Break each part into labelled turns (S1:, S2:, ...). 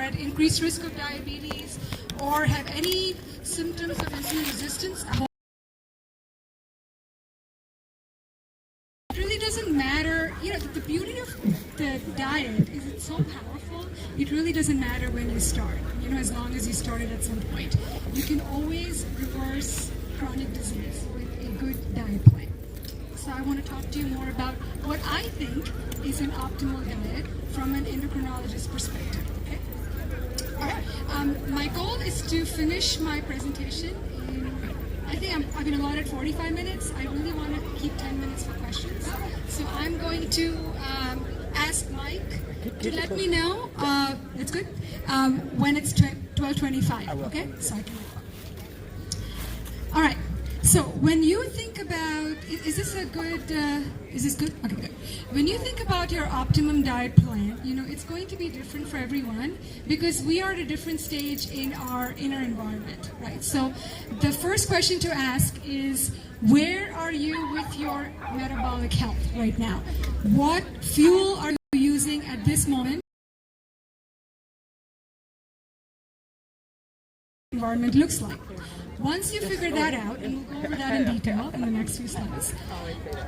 S1: at increased risk of diabetes or have any symptoms of insulin resistance, it really doesn't matter. You know, the beauty of the diet is it's so powerful. It really doesn't matter when you start. You know, as long as you started at some point, you can always reverse chronic disease with a good diet plan. So I want to talk to you more about what I think is an optimal diet from an endocrinologist perspective. Okay. All right. My goal is to finish my presentation in, I think I've been allotted 45 minutes. I really want to keep 10 minutes for questions. So I'm going to ask Mike to let me know, that's good, when it's 12:25, okay? So I can. All right. So when you think about, is this good? Okay, good. When you think about your optimum diet plan, you know, it's going to be different for everyone because we are at a different stage in our inner environment, right? So the first question to ask is, where are you with your metabolic health right now? What fuel are you using at this moment? Environment looks like. Once you figure that out, and we'll go over that in detail in the next few slides,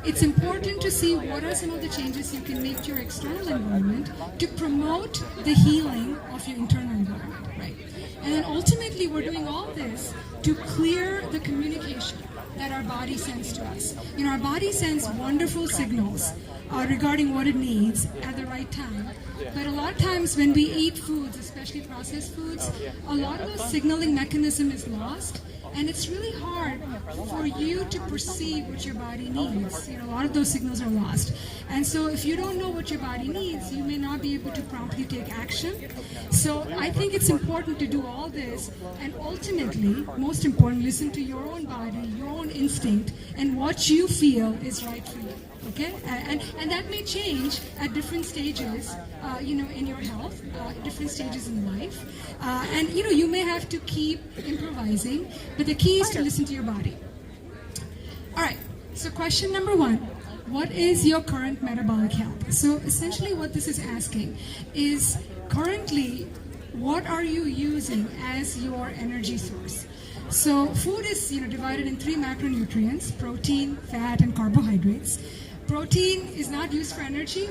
S1: it's important to see what are some of the changes you can make to your external environment to promote the healing of your internal environment, right? And then ultimately we're doing all this to clear the communication that our body sends to us. You know, our body sends wonderful signals regarding what it needs at the right time. But a lot of times when we eat foods, especially processed foods, a lot of those signaling mechanism is lost, and it's really hard for you to perceive what your body needs. You know, a lot of those signals are lost. And so if you don't know what your body needs, you may not be able to promptly take action. So I think it's important to do all this, and ultimately, most important, listen to your own body, your own instinct, and what you feel is right for you. Okay, and that may change at different stages, you know, in your health, different stages in life, and you know, you may have to keep improvising, but the key is to listen to your body. All right. So question number one: what is your current metabolic health? So essentially, what this is asking is currently, what are you using as your energy source? So food is, you know, divided in 3 macronutrients: protein, fat, and carbohydrates. Protein is not used for energy.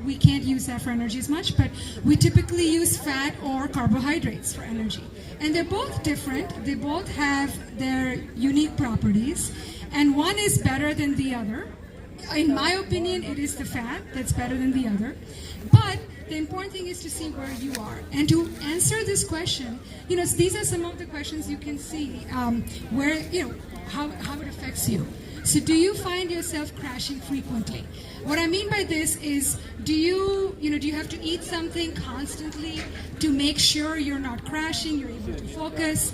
S1: We can't use that for energy as much, but we typically use fat or carbohydrates for energy. And they're both different. They both have their unique properties, and one is better than the other. In my opinion, it is the fat that's better than the other. But the important thing is to see where you are. And to answer this question, you know, these are some of the questions you can see where, you know, how it affects you. So do you find yourself crashing frequently? What I mean by this is, do you have to eat something constantly to make sure you're not crashing, you're able to focus?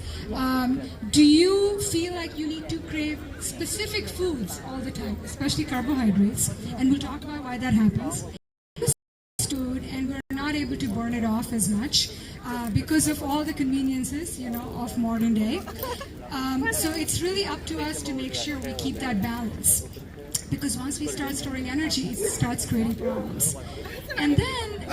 S1: Do you feel like you need to crave specific foods all the time, especially carbohydrates? And we'll talk about why that happens. Food, and we're not able to burn it off as much because of all the conveniences, you know, of modern day. So it's really up to us to make sure we keep that balance, because once we start storing energy, it starts creating problems. And then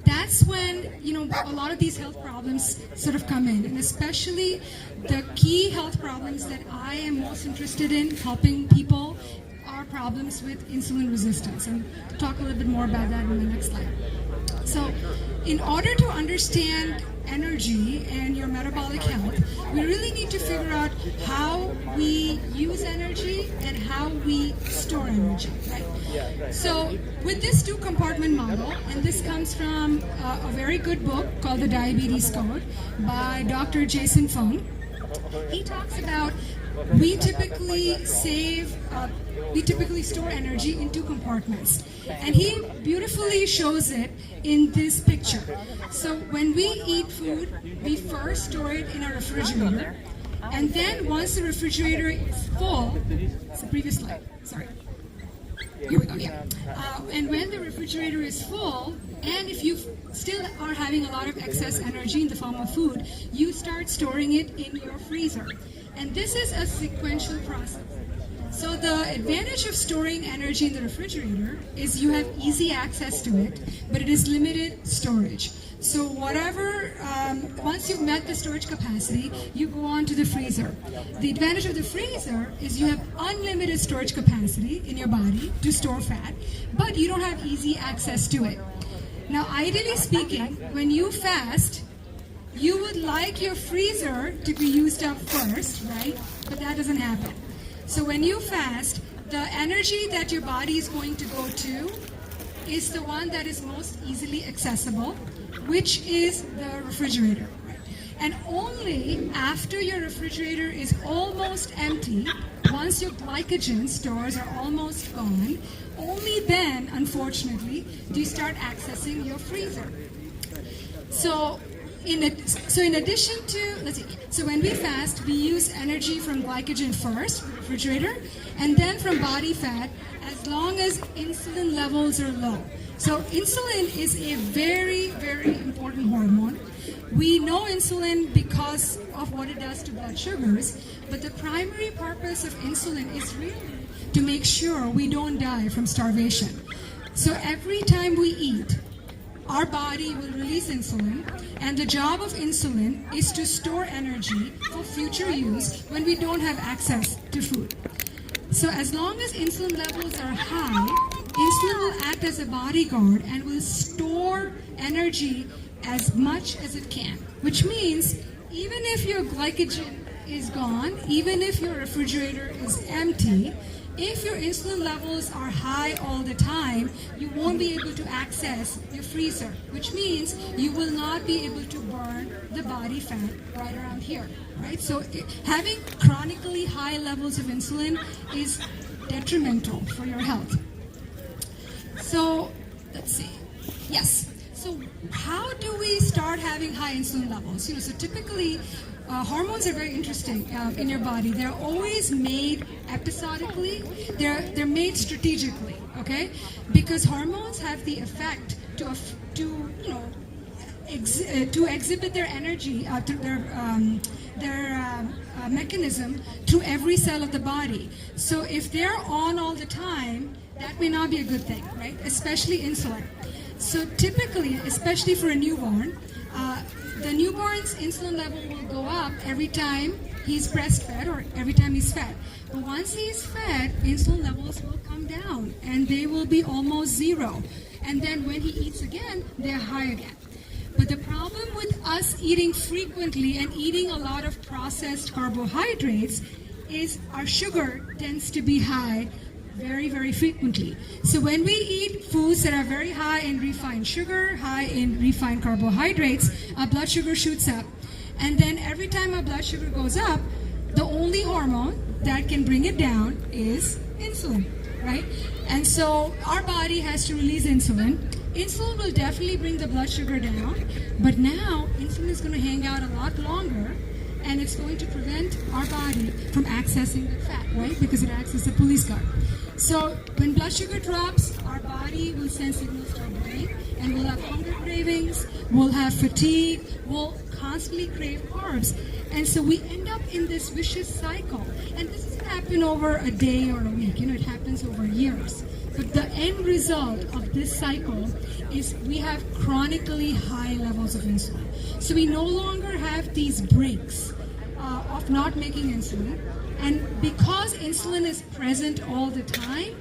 S1: that's when, you know, a lot of these health problems sort of come in, and especially the key health problems that I am most interested in helping people are problems with insulin resistance, and we'll talk a little bit more about that in the next slide. So in order to understand energy and your metabolic health, we really need to figure out how we use energy and how we store energy, right? So with this 2-compartment model, and this comes from a very good book called The Diabetes Code by Dr. Jason Fung. He talks about we typically store energy in 2 compartments, and he beautifully shows it in this picture. So when we eat food, we first store it in a refrigerator, and then once the refrigerator is full, it's the previous slide, sorry. Here we go, yeah. And when the refrigerator is full, and if you still are having a lot of excess energy in the form of food, you start storing it in your freezer. And this is a sequential process. So the advantage of storing energy in the refrigerator is you have easy access to it, but it is limited storage. So whatever, once you've met the storage capacity, you go on to the freezer. The advantage of the freezer is you have unlimited storage capacity in your body to store fat, but you don't have easy access to it. Now, ideally speaking, when you fast, you would like your freezer to be used up first, right? But that doesn't happen. So when you fast, the energy that your body is going to go to is the one that is most easily accessible, which is the refrigerator. And only after your refrigerator is almost empty, once your glycogen stores are almost gone, only then, unfortunately, do you start accessing your freezer. So in addition to, so when we fast, we use energy from glycogen first, refrigerator, and then from body fat, as long as insulin levels are low. So insulin is a very, very important hormone. We know insulin because of what it does to blood sugars, but the primary purpose of insulin is really to make sure we don't die from starvation. So every time we eat, our body will release insulin, and the job of insulin is to store energy for future use when we don't have access to food. So as long as insulin levels are high, insulin will act as a bodyguard and will store energy as much as it can, which means even if your glycogen is gone, even if your refrigerator is empty, if your insulin levels are high all the time, you won't be able to access your freezer, which means you will not be able to burn the body fat right around here, right? So having chronically high levels of insulin is detrimental for your health. So let's see. Yes. So how do we start having high insulin levels? So typically, hormones are very interesting in your body. They're always made episodically. They're made strategically, okay? Because hormones have the effect to exhibit their energy, their mechanism through every cell of the body. So if they're on all the time, that may not be a good thing, right? Especially insulin. So typically, especially for a newborn, the newborn's insulin level will go up every time he's breastfed or every time he's fed. But once he's fed, insulin levels will come down and they will be almost zero. And then when he eats again, they're high again. But the problem with us eating frequently and eating a lot of processed carbohydrates is our sugar tends to be high very, very frequently. So when we eat foods that are very high in refined sugar, high in refined carbohydrates, our blood sugar shoots up. And then every time our blood sugar goes up, the only hormone that can bring it down is insulin, right? And so our body has to release insulin. Insulin will definitely bring the blood sugar down, but now insulin is going to hang out a lot longer, and it's going to prevent our body from accessing the fat, right? Because it acts as a police guard. So when blood sugar drops, our body will send signals to our brain, and we'll have hunger cravings, we'll have fatigue, we'll constantly crave carbs. And so we end up in this vicious cycle. And this doesn't happen over a day or a week, it happens over years. But the end result of this cycle is we have chronically high levels of insulin. So we no longer have these breaks of not making insulin. And because insulin is present all the time,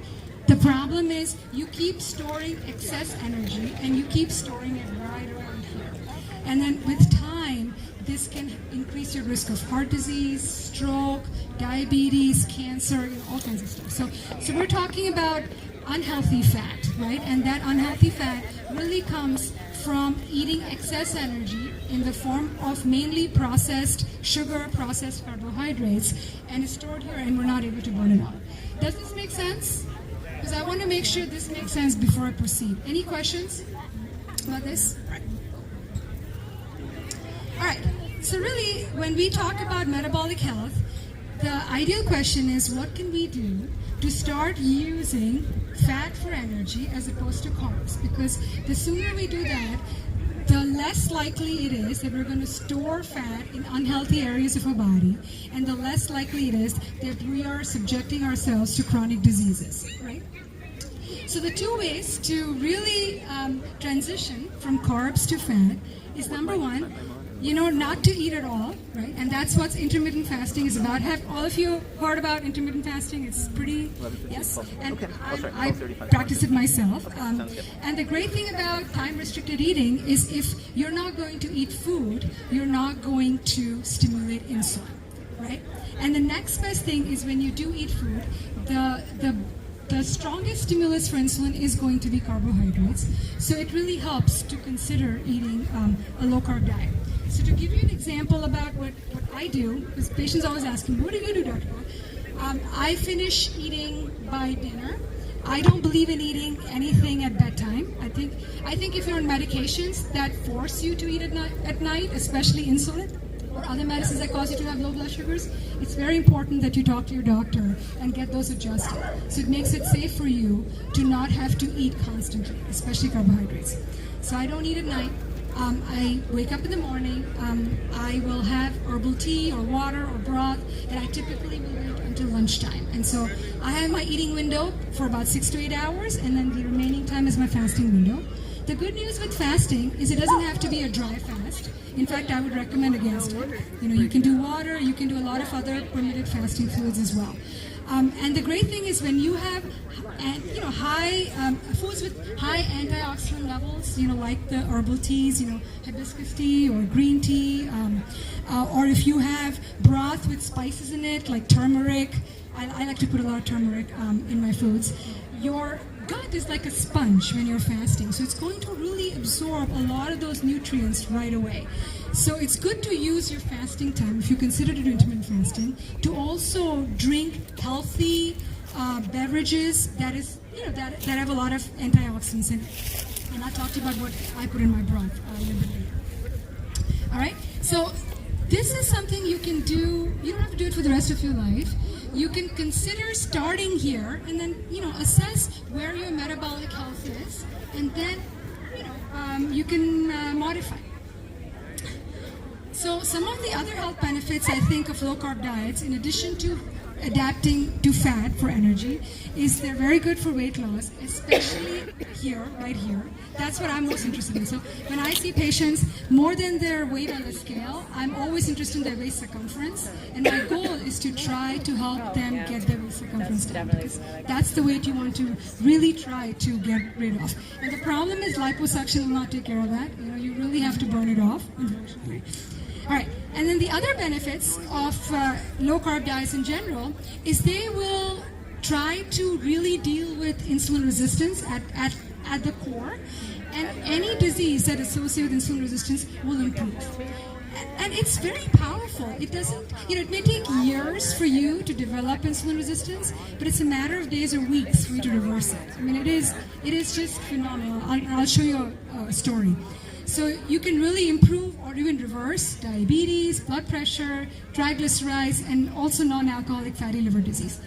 S1: the problem is you keep storing excess energy and you keep storing it right around here. And then with time, this can increase your risk of heart disease, stroke, diabetes, cancer, all kinds of stuff. So we're talking about unhealthy fat, right? And that unhealthy fat really comes from eating excess energy in the form of mainly processed sugar, processed carbohydrates, and it's stored here and we're not able to burn it off. Does this make sense? Because I want to make sure this makes sense before I proceed. Any questions about this? All right. So really, when we talk about metabolic health, the ideal question is what can we do to start using fat for energy as opposed to carbs? Because the sooner we do that, the less likely it is that we're going to store fat in unhealthy areas of our body, and the less likely it is that we are subjecting ourselves to chronic diseases, right? So the two ways to really transition from carbs to fat is number one, not to eat at all, right? And that's what intermittent fasting is about. Have all of you heard about intermittent fasting? It's pretty, yes, and I practice it myself. And the great thing about time-restricted eating is if you're not going to eat food, you're not going to stimulate insulin, right? And the next best thing is when you do eat food, the strongest stimulus for insulin is going to be carbohydrates. So it really helps to consider eating a low-carb diet. So to give you an example about what I do, because patients always ask me, what do you do, Dr. I finish eating by dinner. I don't believe in eating anything at bedtime. I think if you're on medications that force you to eat at night, especially insulin, or other medicines that cause you to have low blood sugars, it's very important that you talk to your doctor and get those adjusted. So it makes it safe for you to not have to eat constantly, especially carbohydrates. So I don't eat at night. I wake up in the morning. I will have herbal tea or water or broth, and I typically will wait until lunchtime. And so I have my eating window for about 6 to 8 hours, and then the remaining time is my fasting window. The good news with fasting is it doesn't have to be a dry fast. In fact, I would recommend against it. You can do water, you can do a lot of other permitted fasting foods as well. And the great thing is when you have high foods with high antioxidant levels, like the herbal teas, hibiscus tea or green tea, or if you have broth with spices in it, like turmeric. I like to put a lot of turmeric in my foods. Your gut is like a sponge when you're fasting, so it's going to really absorb a lot of those nutrients right away. So it's good to use your fasting time, if you consider to do intermittent fasting, to also drink healthy beverages that have a lot of antioxidants in it. And I'll talk to you about what I put in my broth a little bit later. All right, so this is something you can do. You don't have to do it for the rest of your life. You can consider starting here and then, assess where your metabolic health is, and then, you can modify. So some of the other health benefits, I think, of low-carb diets, in addition to adapting to fat for energy, is they're very good for weight loss, especially right here. That's what I'm most interested in. So when I see patients more than their weight on the scale, I'm always interested in their waist circumference, and my goal is to try to help them get their waist circumference down, because that's the weight you want to really try to get rid of. And the problem is liposuction will not take care of that. You really have to burn it off, unfortunately. All right, and then the other benefits of low-carb diets in general is they will try to really deal with insulin resistance at the core, and any disease that is associated with insulin resistance will improve. And it's very powerful. It doesn't, it may take years for you to develop insulin resistance, but it's a matter of days or weeks for you to reverse it. I mean, it is just phenomenal. I'll show you a story. So you can really improve or even reverse diabetes, blood pressure, triglycerides, and also non-alcoholic fatty liver disease.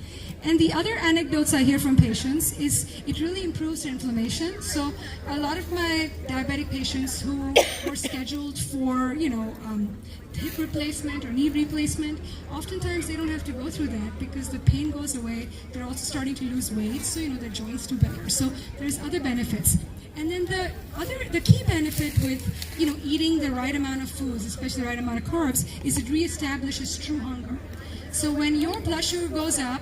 S1: And the other anecdotes I hear from patients is it really improves their inflammation. So a lot of my diabetic patients who were scheduled for, hip replacement or knee replacement, oftentimes they don't have to go through that because the pain goes away. They're also starting to lose weight, so their joints do better. So there's other benefits. And then the key benefit with eating the right amount of foods, especially the right amount of carbs, is it reestablishes true hunger. So when your blood sugar goes up,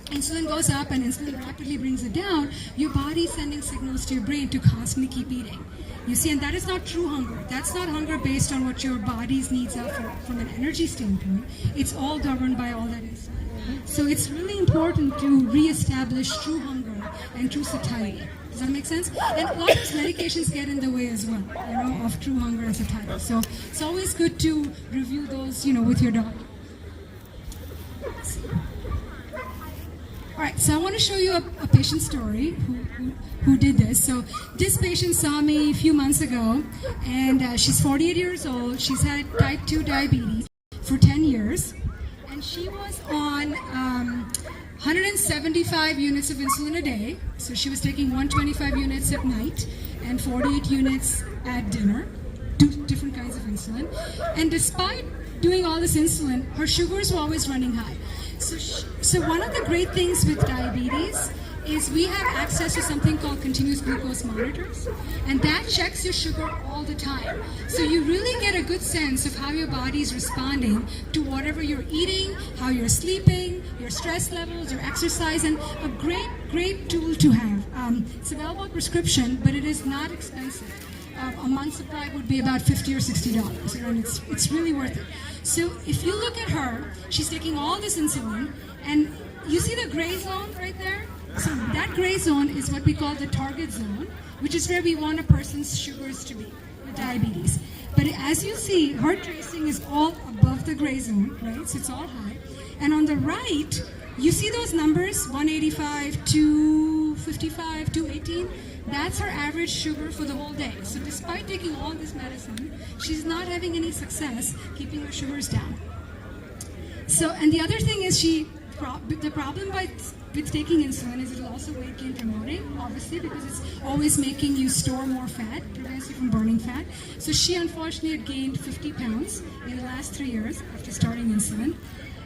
S1: insulin goes up, and insulin rapidly brings it down, your body's sending signals to your brain to constantly keep eating. You see, and that is not true hunger. That's not hunger based on what your body's needs are from an energy standpoint. It's all governed by all that insulin. So it's really important to reestablish true hunger and true satiety. Does that make sense? And a lot of medications get in the way as well, of true hunger and satiety. So it's always good to review those, with your doctor. All right, so I want to show you a patient story who did this. So this patient saw me a few months ago, and she's 48 years old. She's had type 2 diabetes for 10 years, and she was on 175 units of insulin a day. So she was taking 125 units at night and 48 units at dinner, 2 different kinds of insulin. And despite doing all this insulin, her sugars were always running high. So one of the great things with diabetes is we have access to something called continuous glucose monitors, and that checks your sugar all the time. So you really get a good sense of how your body is responding to whatever you're eating, how you're sleeping, your stress levels, your exercise, and a great tool to have. It's available by prescription, but it is not expensive. A month's supply would be about $50 or $60, and it's really worth it. So if you look at her, she's taking all this insulin, and you see the gray zone right there? So that gray zone is what we call the target zone, which is where we want a person's sugars to be with diabetes. But as you see, her tracing is all above the gray zone, right? So it's all high. And on the right, you see those numbers, 185, 255, 218? That's her average sugar for the whole day. So despite taking all this medicine, she's not having any success keeping her sugars down. So, and the other thing is the problem with taking insulin is it'll also weight gain promoting, obviously, because it's always making you store more fat, prevents you from burning fat. So she unfortunately had gained 50 pounds in the last 3 years after starting insulin.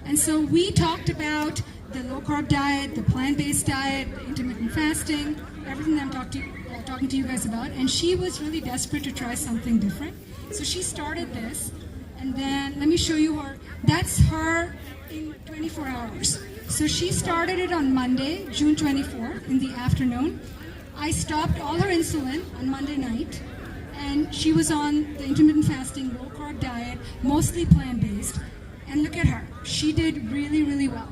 S1: And so we talked about the low-carb diet, the plant-based diet, the intermittent fasting, everything that I'm talking to you guys about. And she was really desperate to try something different. So she started this, and then let me show you her. That's her in 24 hours. So she started it on Monday, June 24th, in the afternoon. I stopped all her insulin on Monday night, and she was on the intermittent fasting, low-carb diet, mostly plant-based. And look at her. She did really, really well.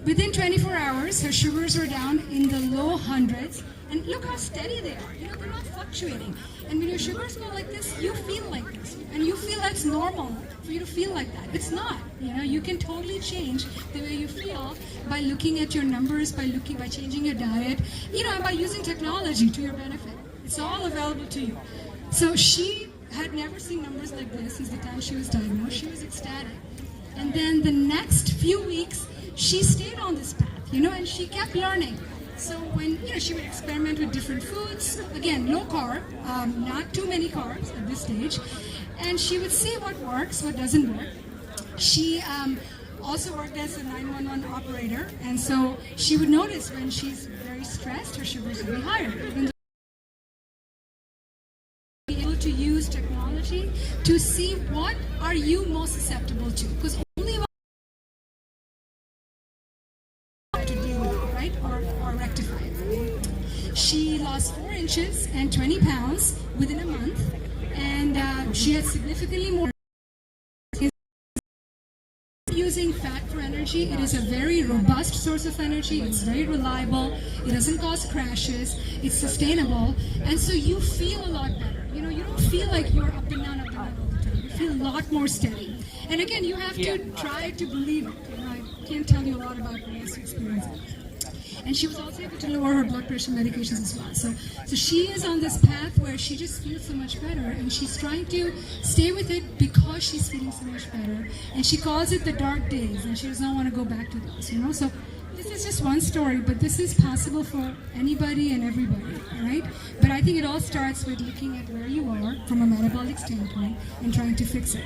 S1: Within 24 hours, her sugars were down in the low hundreds. And look how steady they are. You know, they're not fluctuating. And when your sugars go like this, you feel like this. And you feel that's normal for you to feel like that. It's not. You know, you can totally change the way you feel by looking at your numbers, by changing your diet, you know, by using technology to your benefit. It's all available to you. So she had never seen numbers like this since the time she was diagnosed. She was ecstatic. And then the next few weeks, she stayed on this path, you know, and she kept learning. So when, you know, she would experiment with different foods, again, low carb, not too many carbs at this stage, and she would see what works, what doesn't work. She also worked as a 911 operator, and so she would notice when she's very stressed, her sugars would be higher. Even though be able to use technology to see what are you most susceptible to, because only to deal with it, right, or rectify it. She lost 4 inches and 20 pounds within a month, and she had significantly more. Using fat for energy, it is a very robust source of energy. It's very reliable. It doesn't cause crashes. It's sustainable, and so you feel a lot better. You know, you don't feel like you're up and down all the time. You feel a lot more steady. And again, you have to try to believe it. You know, I can't tell you a lot about my experience. And she was also able to lower her blood pressure medications as well. So she is on this path where she just feels so much better, and she's trying to stay with it because she's feeling so much better. And she calls it the dark days, and she does not want to go back to those, you know. So this is just one story, but this is possible for anybody and everybody, all right? But I think it all starts with looking at where you are from a metabolic standpoint and trying to fix it.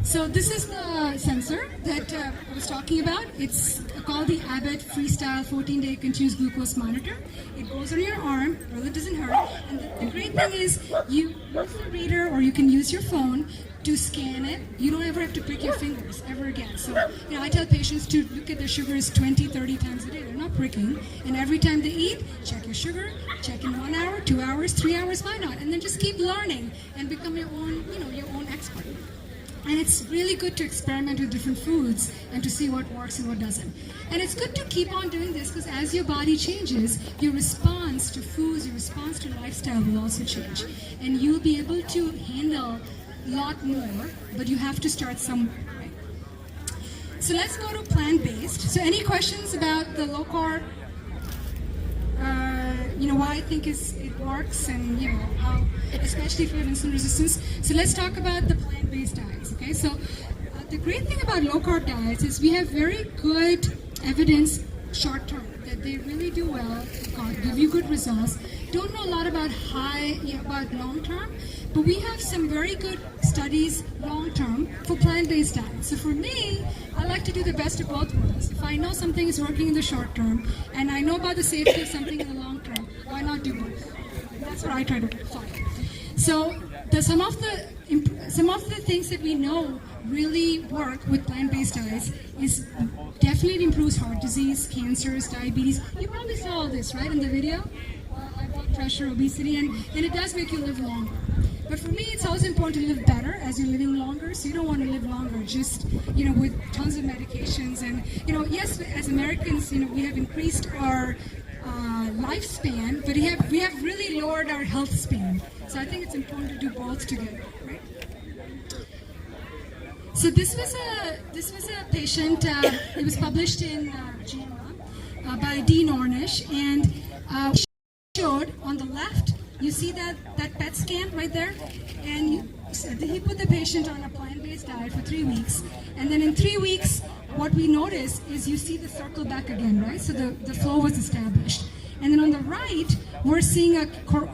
S1: So this is the sensor that I was talking about. It's called the Abbott Freestyle 14-Day Continuous Glucose Monitor. It goes on your arm, really doesn't hurt. And the great thing is you use the reader, or you can use your phone to scan it. You don't ever have to prick your fingers ever again. So, you know, I tell patients to look at their sugars 20, 30 times a day. They're not pricking. And every time they eat, check your sugar, check in 1 hour, 2 hours, 3 hours, why not? And then just keep learning and become your own, you know, your own expert. And it's really good to experiment with different foods and to see what works and what doesn't. And it's good to keep on doing this because as your body changes, your response to foods, your response to lifestyle will also change. And you'll be able to handle a lot more, but you have to start somewhere, right? So let's go to plant-based. So any questions about the low-carb, you know, why I think it works, and, you know, how, especially if you have insulin resistance. So let's talk about the plant-based diets, okay? So the great thing about low-carb diets is we have very good evidence short-term that they really do well, give you good results. Don't know a lot about long-term, but we have some very good studies long-term for plant-based diet. So for me, I like to do the best of both worlds. If I know something is working in the short term, and I know about the safety of something in the long term, why not do both? That's what I try to follow. So some of the things that we know really work with plant-based diets is definitely improves heart disease, cancers, diabetes. You probably saw all this, right, in the video? High blood pressure, obesity, and it does make you live longer. But for me, it's also important to live better as you're living longer. So you don't want to live longer just, with tons of medications. And, yes, as Americans, we have increased our lifespan, but we have really lowered our health span. So I think it's important to do both together, right? So this was a patient. It was published in JAMA by Dean Ornish, and showed on the left. You see that PET scan right there, and he put the patient on a plant-based diet for 3 weeks, and then in 3 weeks, what we notice is you see the circle back again, right? So the flow was established. And then on the right, we're seeing a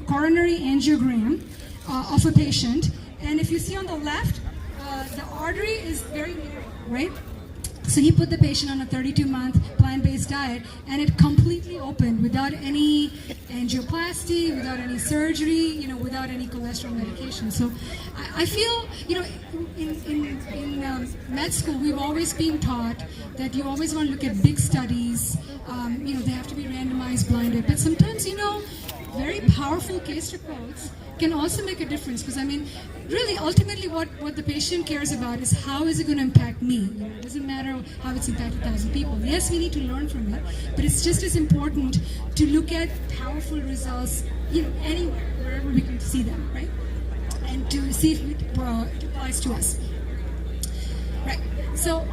S1: coronary angiogram of a patient, and if you see on the left, the artery is very narrow, right? So he put the patient on a 32-month plant-based diet, and it completely opened without any angioplasty, without any surgery, without any cholesterol medication. So I feel, in med school, we've always been taught that you always want to look at big studies. They have to be randomized, blinded. But sometimes, very powerful case reports can also make a difference, because really ultimately what the patient cares about is how is it going to impact me. It doesn't matter how it's impacted 1,000 people. Yes, we need to learn from it, but it's just as important to look at powerful results anywhere, wherever we can see them, right? And to see if it applies to us. Right. So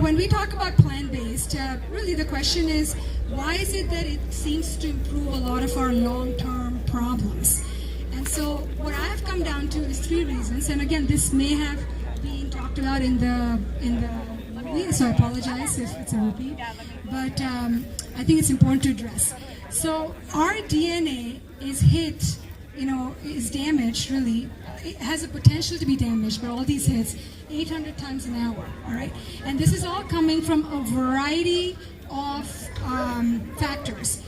S1: when we talk about plant-based, really the question is, why is it that it seems to improve a lot of our long-term problems? And so what I have come down to is 3 reasons. And again, this may have been talked about in the movie, so I apologize if it's a repeat. But I think it's important to address. So our DNA is hit, is damaged, really. It has a potential to be damaged by all these hits 800 times an hour, all right? And this is all coming from a variety of factors.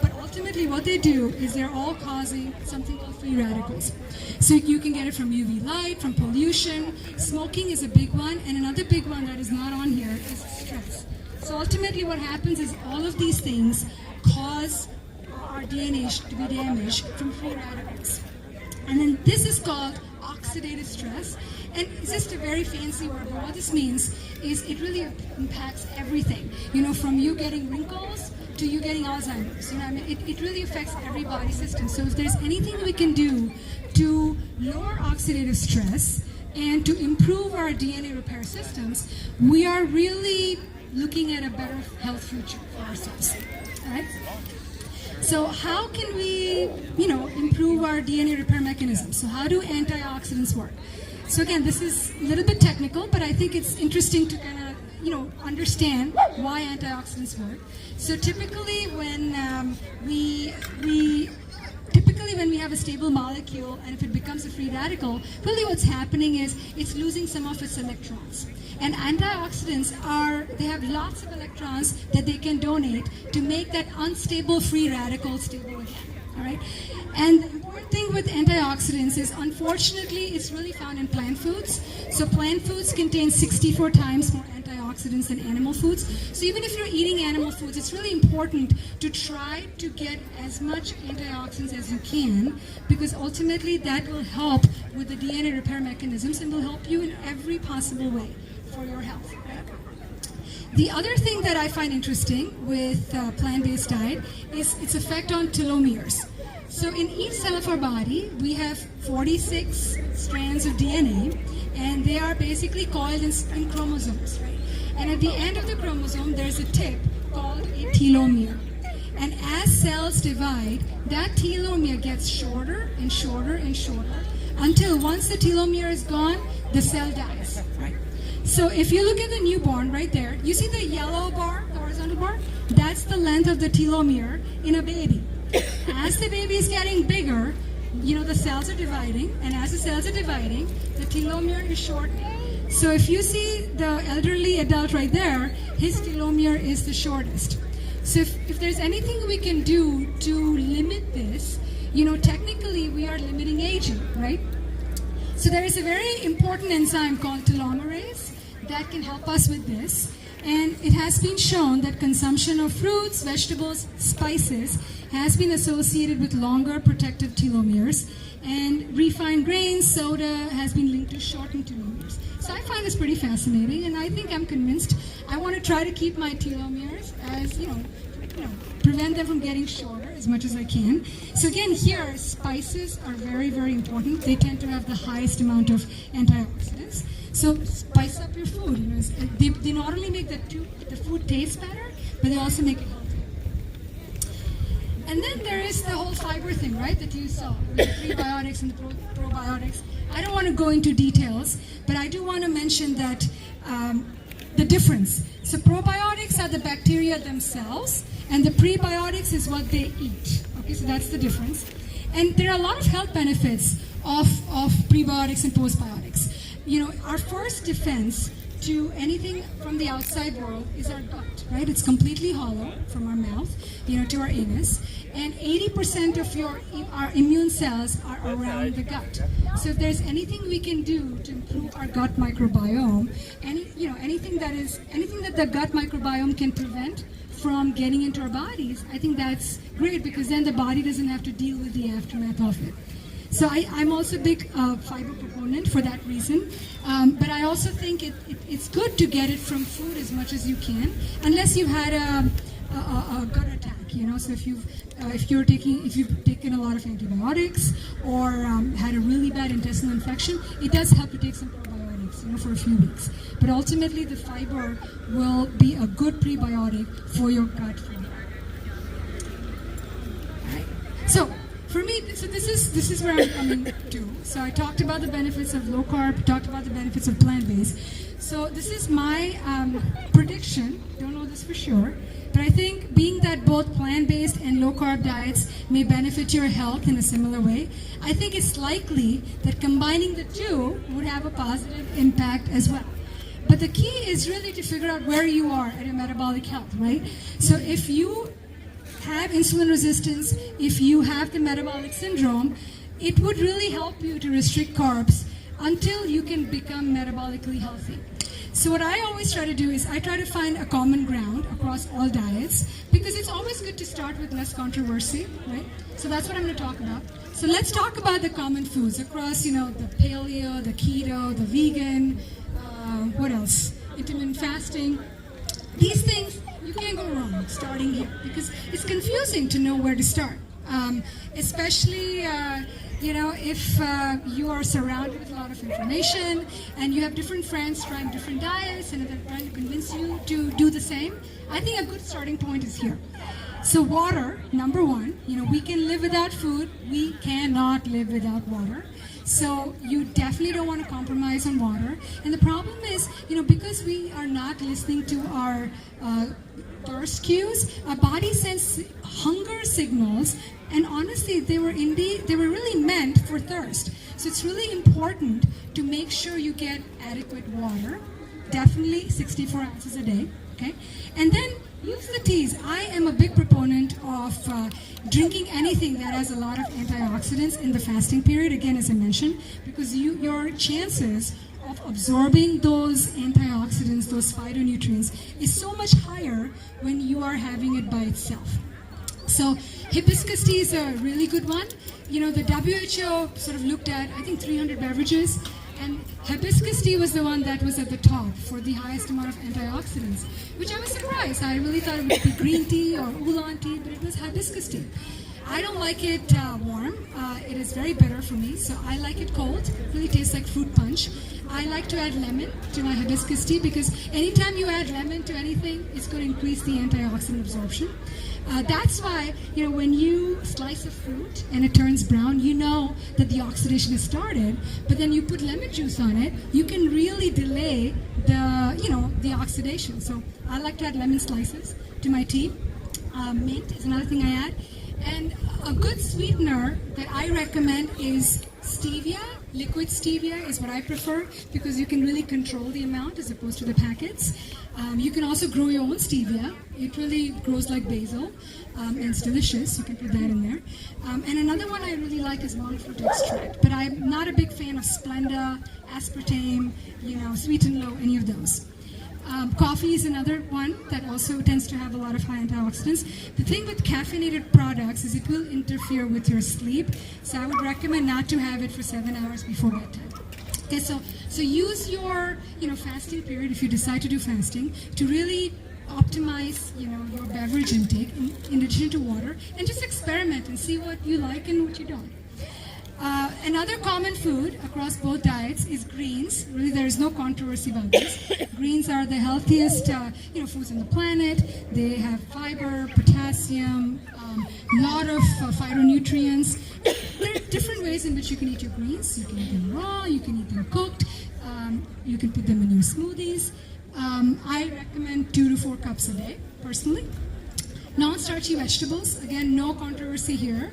S1: But ultimately what they do is they're all causing something called free radicals. So you can get it from UV light, from pollution. Smoking is a big one, and another big one that is not on here is stress. So ultimately what happens is all of these things cause our DNA to be damaged from free radicals. And then this is called oxidative stress. And it's just a very fancy word, but what this means is it really impacts everything. From you getting wrinkles to you getting Alzheimer's. It really affects every body system. So if there's anything we can do to lower oxidative stress and to improve our DNA repair systems, we are really looking at a better health future for ourselves. All right? So how can we, improve our DNA repair mechanisms? So how do antioxidants work? So again, this is a little bit technical, but I think it's interesting to kind of, understand why antioxidants work. So typically when when we have a stable molecule, and if it becomes a free radical, really what's happening is it's losing some of its electrons. And antioxidants they have lots of electrons that they can donate to make that unstable free radical stable again. All right? And the important thing with antioxidants is, unfortunately, it's really found in plant foods. So plant foods contain 64 times more antioxidants than animal foods. So even if you're eating animal foods, it's really important to try to get as much antioxidants as you can, because ultimately that will help with the DNA repair mechanisms and will help you in every possible way for your health. The other thing that I find interesting with plant-based diet is its effect on telomeres. So in each cell of our body, we have 46 strands of DNA, and they are basically coiled in chromosomes, right? And at the end of the chromosome, there's a tip called a telomere. And as cells divide, that telomere gets shorter and shorter and shorter, until once the telomere is gone, the cell dies, right? So if you look at the newborn right there, you see the yellow bar, the horizontal bar? That's the length of the telomere in a baby. As the baby is getting bigger, the cells are dividing, and as the cells are dividing, the telomere is shortening. So if you see the elderly adult right there, his telomere is the shortest. So if there's anything we can do to limit this, technically we are limiting aging, right? So there is a very important enzyme called telomerase that can help us with this. And it has been shown that consumption of fruits, vegetables, spices has been associated with longer protective telomeres. And refined grains, soda has been linked to shortened telomeres. So I find this pretty fascinating, and I think I'm convinced I want to try to keep my telomeres as, prevent them from getting shorter as much as I can. So again, here, spices are very, very important. They tend to have the highest amount of antioxidants. So spice up your food. They not only make the food taste better, but they also make it healthy. And then there is the whole fiber thing, right, that you saw, with the prebiotics and the probiotics. I don't want to go into details, but I do want to mention that the difference. So probiotics are the bacteria themselves, and the prebiotics is what they eat. Okay, so that's the difference. And there are a lot of health benefits of prebiotics and postbiotics. Our first defense to anything from the outside world is our gut, right? It's completely hollow from our mouth, to our anus, and 80% of our immune cells are around the gut. So if there's anything we can do to improve our gut microbiome, anything that the gut microbiome can prevent from getting into our bodies, I think that's great, because then the body doesn't have to deal with the aftermath of it. So I'm also a big fiber proponent for that reason. But I also think it's good to get it from food as much as you can, unless you've had a gut attack. So if you've taken a lot of antibiotics or had a really bad intestinal infection, it does help to take some probiotics, for a few weeks. But ultimately, the fiber will be a good prebiotic for your gut flora. All right. So for me, this is where I'm coming to. So I talked about the benefits of low carb, talked about the benefits of plant-based. So this is my prediction. Don't know this for sure, but I think being that both plant-based and low carb diets may benefit your health in a similar way, I think it's likely that combining the two would have a positive impact as well. But the key is really to figure out where you are at your metabolic health, right? So if you have insulin resistance, if you have the metabolic syndrome, it would really help you to restrict carbs until you can become metabolically healthy. So what I always try to do is I try to find a common ground across all diets, because it's always good to start with less controversy, right? So that's what I'm going to talk about. So let's talk about the common foods across, the paleo, the keto, the vegan, what else? Intermittent fasting. These things, you can't go wrong starting here, because it's confusing to know where to start. Especially, if you are surrounded with a lot of information and you have different friends trying different diets and they're trying to convince you to do the same, I think a good starting point is here. So water, number one, we can live without food. We cannot live without water. So you definitely don't want to compromise on water. And the problem is, because we are not listening to our thirst cues, our body sends hunger signals, and honestly, they were really meant for thirst. So it's really important to make sure you get adequate water, definitely 64 ounces a day, okay? And then use the teas. I am a big proponent of drinking anything that has a lot of antioxidants in the fasting period, again, as I mentioned, because your chances of absorbing those antioxidants, those phytonutrients, is so much higher when you are having it by itself. So hibiscus tea is a really good one. The WHO sort of looked at, I think, 300 beverages, and hibiscus tea was the one that was at the top for the highest amount of antioxidants, which I was surprised. I really thought it would be green tea or oolong tea, but it was hibiscus tea. I don't like it warm. It is very bitter for me, so I like it cold. It really tastes like fruit punch. I like to add lemon to my hibiscus tea, because anytime you add lemon to anything, it's going to increase the antioxidant absorption. That's why, when you slice a fruit and it turns brown, you know that the oxidation has started, but then you put lemon juice on it, you can really delay the oxidation. So I like to add lemon slices to my tea. Mint is another thing I add. And a good sweetener that I recommend is stevia. Liquid stevia is what I prefer because you can really control the amount as opposed to the packets. You can also grow your own stevia. It really grows like basil, and it's delicious. You can put that in there. And another one I really like is monk fruit extract, but I'm not a big fan of Splenda, aspartame, sweet and low, any of those. Coffee is another one that also tends to have a lot of high antioxidants. The thing with caffeinated products is it will interfere with your sleep, so I would recommend not to have it for 7 hours before bedtime. Okay, so use your fasting period, if you decide to do fasting, to really optimize your beverage intake in addition to water, and just experiment and see what you like and what you don't. Another common food across both diets is greens. Really, there is no controversy about this. Greens are the healthiest, foods on the planet. They have fiber, potassium, a lot of phytonutrients. There are different ways in which you can eat your greens. You can eat them raw. You can eat them cooked. You can put them in your smoothies. I recommend 2 to 4 cups a day, personally. Non-starchy vegetables, again, no controversy here.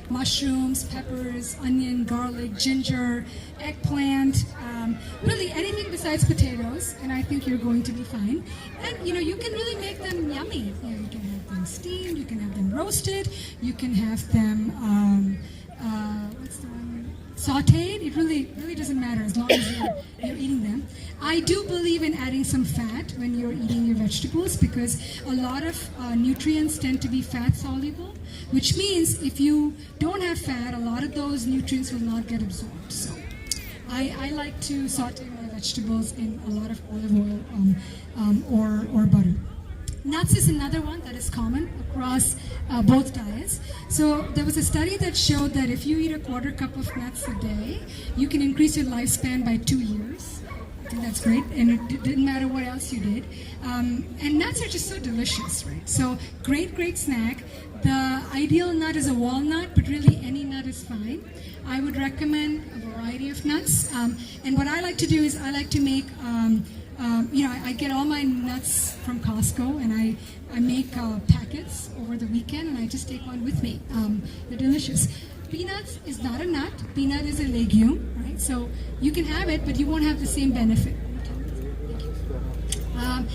S1: Mushrooms, peppers, onion, garlic, ginger, eggplant, really anything besides potatoes, and I think you're going to be fine. And you can really make them yummy. You can have them steamed, you can have them roasted, you can have them sauteed. It really doesn't matter as long as you're eating them. I do believe in adding some fat when you're eating your vegetables because a lot of nutrients tend to be fat soluble, which means if you don't have fat, a lot of those nutrients will not get absorbed. So I like to saute my vegetables in a lot of olive oil or butter. Nuts is another one that is common across both diets. So there was a study that showed that if you eat a 1/4 cup of nuts a day, you can increase your lifespan by 2 years. I think that's great, and it didn't matter what else you did. And nuts are just so delicious, right? So great snack. The ideal nut is a walnut, but really any nut is fine. I would recommend a variety of nuts. And what I like to do is I like to make I get all my nuts from Costco, and I make packets over the weekend, and I just take one with me. They're delicious. Peanuts is not a nut. Peanut is a legume, right? So you can have it, but you won't have the same benefit.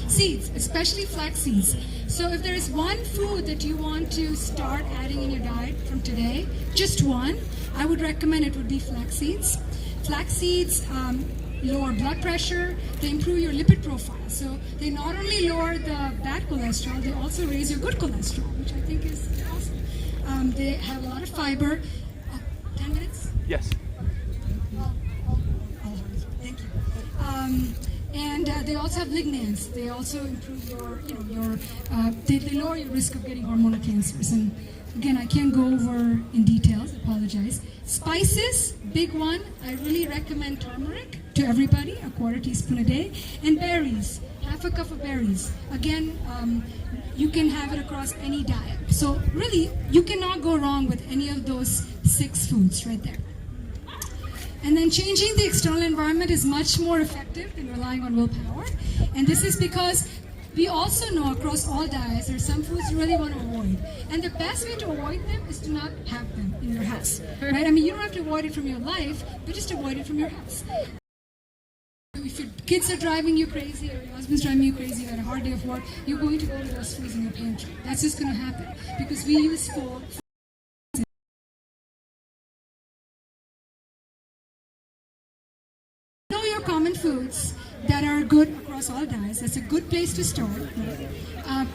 S1: Seeds, especially flax seeds. So if there is one food that you want to start adding in your diet from today, just one, I would recommend it would be flax seeds. Flax seeds lower blood pressure, they improve your lipid profile. So they not only lower the bad cholesterol, they also raise your good cholesterol, which I think is awesome. They have a lot of fiber. 10 minutes?
S2: Yes.
S1: Thank you. And they also have lignans. They also improve they lower your risk of getting hormonal cancers. And again, I can't go over in details, I apologize. Spices, big one. I really recommend turmeric to everybody, a 1/4 teaspoon a day. And berries, 1/2 cup of berries. Again, you can have it across any diet. So really, you cannot go wrong with any of those 6 foods right there. And then changing the external environment is much more effective than relying on willpower. And this is because we also know across all diets there are some foods you really want to avoid. And the best way to avoid them is to not have them in your house. Right? I mean, you don't have to avoid it from your life, but just avoid it from your house. If your kids are driving you crazy or your husband's driving you crazy, you had a hard day of work, you're going to go to those foods in your pantry. That's just going to happen because we use know your common foods that are good across all diets. That's a good place to start.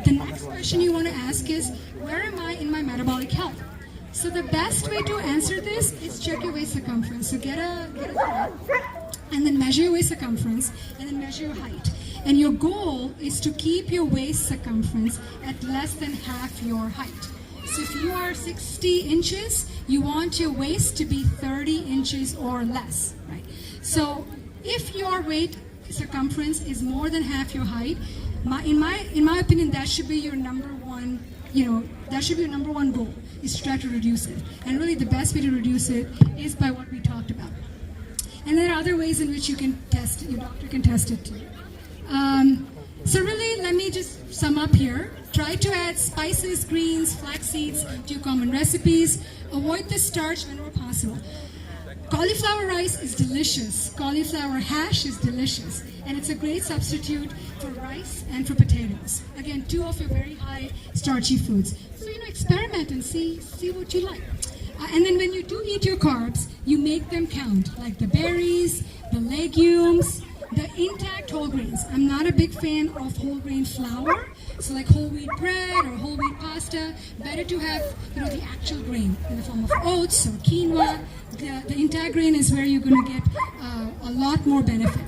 S1: The next question you want to ask is, where am I in my metabolic health? So the best way to answer this is check your waist circumference. So get a thread, and then measure your waist circumference, and then measure your height. And your goal is to keep your waist circumference at less than half your height. So if you are 60 inches, you want your waist to be 30 inches or less, right? So if your waist circumference is more than half your height, in my opinion, that should be your number one, that should be your number one goal, is to try to reduce it. And really the best way to reduce it is by what we talked about. And there are other ways in which you can test it, your doctor can test it too. So really, let me just sum up here. Try to add spices, greens, flax seeds to your common recipes. Avoid the starch whenever possible. Cauliflower rice is delicious. Cauliflower hash is delicious. And it's a great substitute for rice and for potatoes. Again, two of your very high starchy foods. So, experiment and see what you like. And then when you do eat your carbs, you make them count, like the berries, the legumes, the intact whole grains. I'm not a big fan of whole grain flour, so like whole wheat bread or whole wheat pasta. Better to have the actual grain in the form of oats or quinoa. The intact grain is where you're going to get a lot more benefit.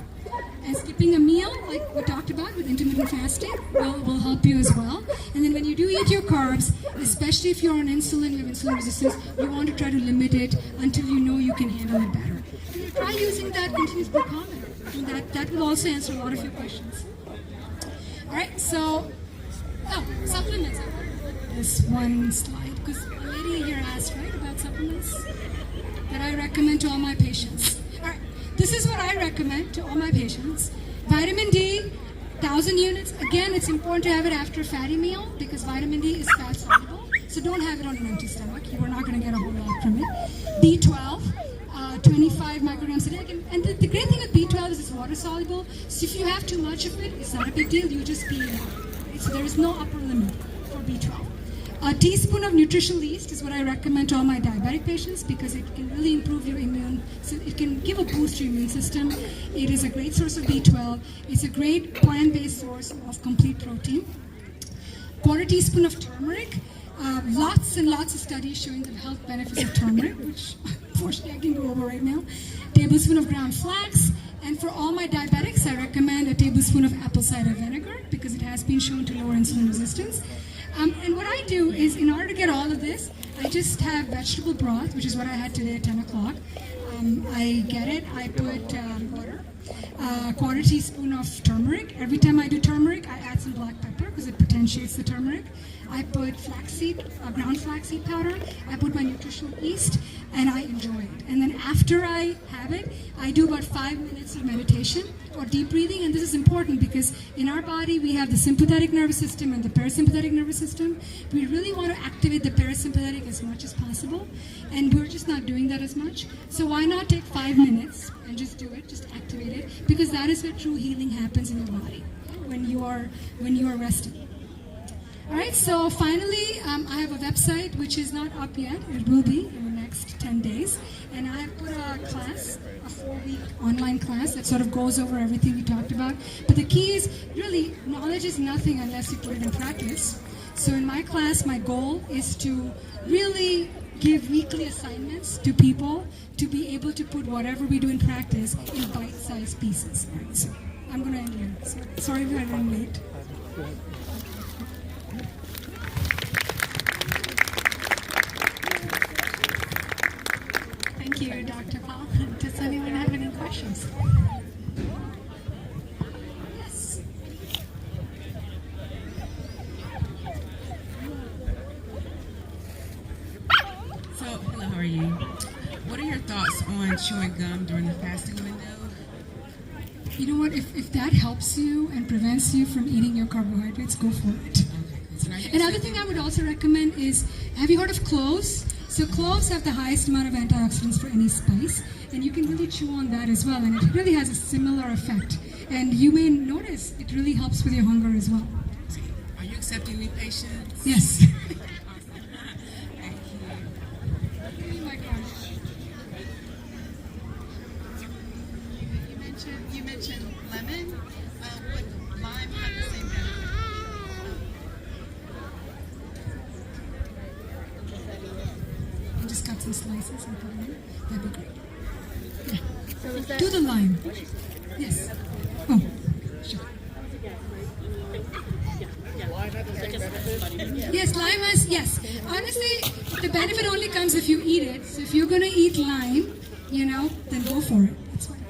S1: And skipping a meal, like we talked about with intermittent fasting, will help you as well. And then when you do eat your carbs, especially if you're on insulin, you have insulin resistance, you want to try to limit it until you know you can handle it better. And try using that continuous glucometer. And that will also answer a lot of your questions. All right, so, supplements. This one slide, because a lady here asked, right, about supplements that I recommend to all my patients. All right, this is what I recommend to all my patients. Vitamin D, 1,000 units. Again, it's important to have it after a fatty meal because vitamin D is fat soluble. So don't have it on an empty stomach. You are not going to get a whole lot from it. B12. 25 micrograms a day. And the great thing with B12 is it's water soluble. So if you have too much of it, it's not a big deal. You just pee it out. So there is no upper limit for B12. A teaspoon of nutritional yeast is what I recommend to all my diabetic patients because it can really improve your immune. So it can give a boost to your immune system. It is a great source of B12. It's a great plant-based source of complete protein. Quarter teaspoon of turmeric. Lots and lots of studies showing the health benefits of turmeric, which unfortunately I can go over right now. Tablespoon of ground flax. And for all my diabetics, I recommend a tablespoon of apple cider vinegar because it has been shown to lower insulin resistance. And what I do is, in order to get all of this, I just have vegetable broth, which is what I had today at 10 o'clock. I get it, I put water, a quarter teaspoon of turmeric. Every time I do turmeric, I add some black pepper because it potentiates the turmeric. I put flaxseed, ground flaxseed powder. I put my nutritional yeast, and I enjoy it. And then after I have it, I do about 5 minutes of meditation or deep breathing. And this is important because in our body, we have the sympathetic nervous system and the parasympathetic nervous system. We really want to activate the parasympathetic as much as possible, and we're just not doing that as much. So why not take 5 minutes and just do it, just activate it, because that is where true healing happens in your body, when you are resting. All right, so finally, I have a website which is not up yet. It will be in the next 10 days. And I have put a class, a 4-week online class that sort of goes over everything we talked about. But the key is, really, knowledge is nothing unless you put it in practice. So in my class, my goal is to really give weekly assignments to people to be able to put whatever we do in practice in bite-sized pieces. All right, so I'm going to end here. So, sorry if I ran late. Thank you, Dr. Paul. Does anyone have any questions? Yes.
S2: So, hello, how are you? What are your thoughts on chewing gum during the fasting window?
S1: You know what? If that helps you and prevents you from eating your carbohydrates, go for it.
S2: Okay.
S1: Another thing I would also recommend is, have you heard of cloves? So cloves have the highest amount of antioxidants for any spice, and you can really chew on that as well, and it really has a similar effect. And you may notice it really helps with your hunger as well.
S2: Are you accepting new patients?
S1: Yes.
S2: Thank you.
S1: Oh my gosh.
S3: You mentioned lemon. Would lime have the same benefit?
S1: And just cut some slices and put it in. That'd be great. Yeah.
S3: So is that
S1: Do the lime. Yes. Oh, sure. Yes, lime has, yes. Honestly, the benefit only comes if you eat it. So if you're going to eat lime, then go for it. That's fine.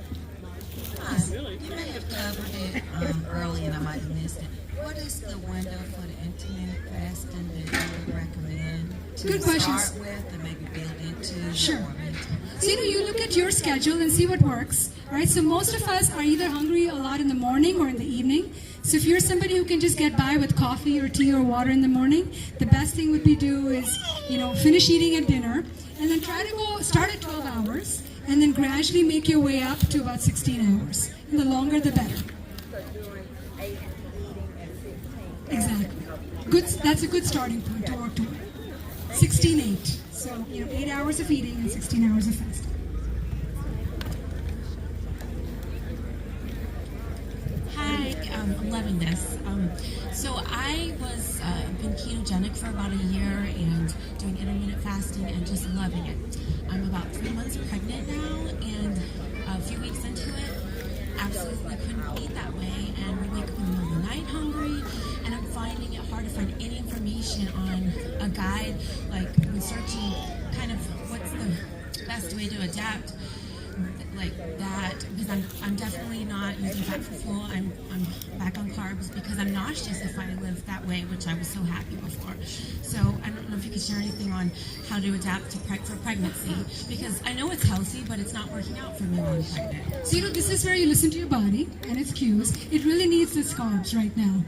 S4: You may have covered it early and I might have missed it. What is the window for the intermittent fasting that you would recommend to
S1: Good questions.
S4: start with and maybe build into?
S1: Sure.
S4: or maintain?
S1: So, you look at your schedule and see what works. All right, so most of us are either hungry a lot in the morning or in the evening. So if you're somebody who can just get by with coffee or tea or water in the morning, the best thing would be do is, finish eating at dinner and then try to start at 12 hours and then gradually make your way up to about 16 hours. And the longer, the better. Exactly. Good. That's a good starting point to work toward. 16-8. So, 8 hours of eating and 16 hours of fasting.
S5: Hi, I'm loving this. So I was been ketogenic for about a year and doing intermittent fasting and just loving it. I'm about 3 months pregnant now, and a few weeks into it, absolutely couldn't eat that way, and we wake up in the middle of the night hungry, and I'm finding it hard to find any information on a guide, like researching kind of what's the best way to adapt like that, because I'm definitely not using fat for fuel. I'm back on carbs because I'm nauseous if I live that way, which I was so happy before. So I don't know if you could share anything on how to adapt to for pregnancy, because I know it's healthy, but it's not working out for me while I'm pregnant.
S1: So this is where you listen to your body and its cues. It really needs its carbs right now,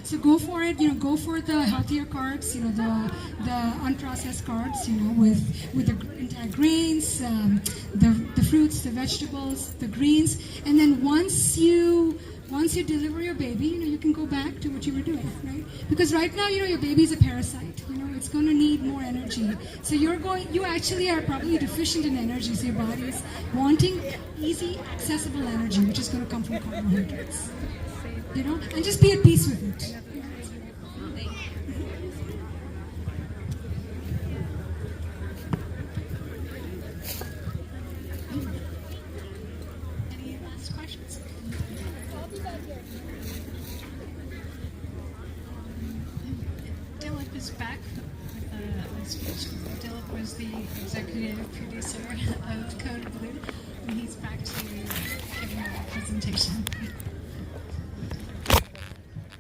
S1: So go for it. Go for the healthier carbs. The unprocessed carbs. With the entire grains, the fruits, the vegetables, the greens, and then once you deliver your baby, you can go back to what you were doing, right? Because right now, your baby's a parasite. It's going to need more energy. So you actually are probably deficient in energy. So your body is wanting easy, accessible energy, which is going to come from carbohydrates. And just be at peace with it. Any last questions?
S6: Dilip is back with a speech. Dilip was the executive producer of Code Blue, and he's back to giving a presentation.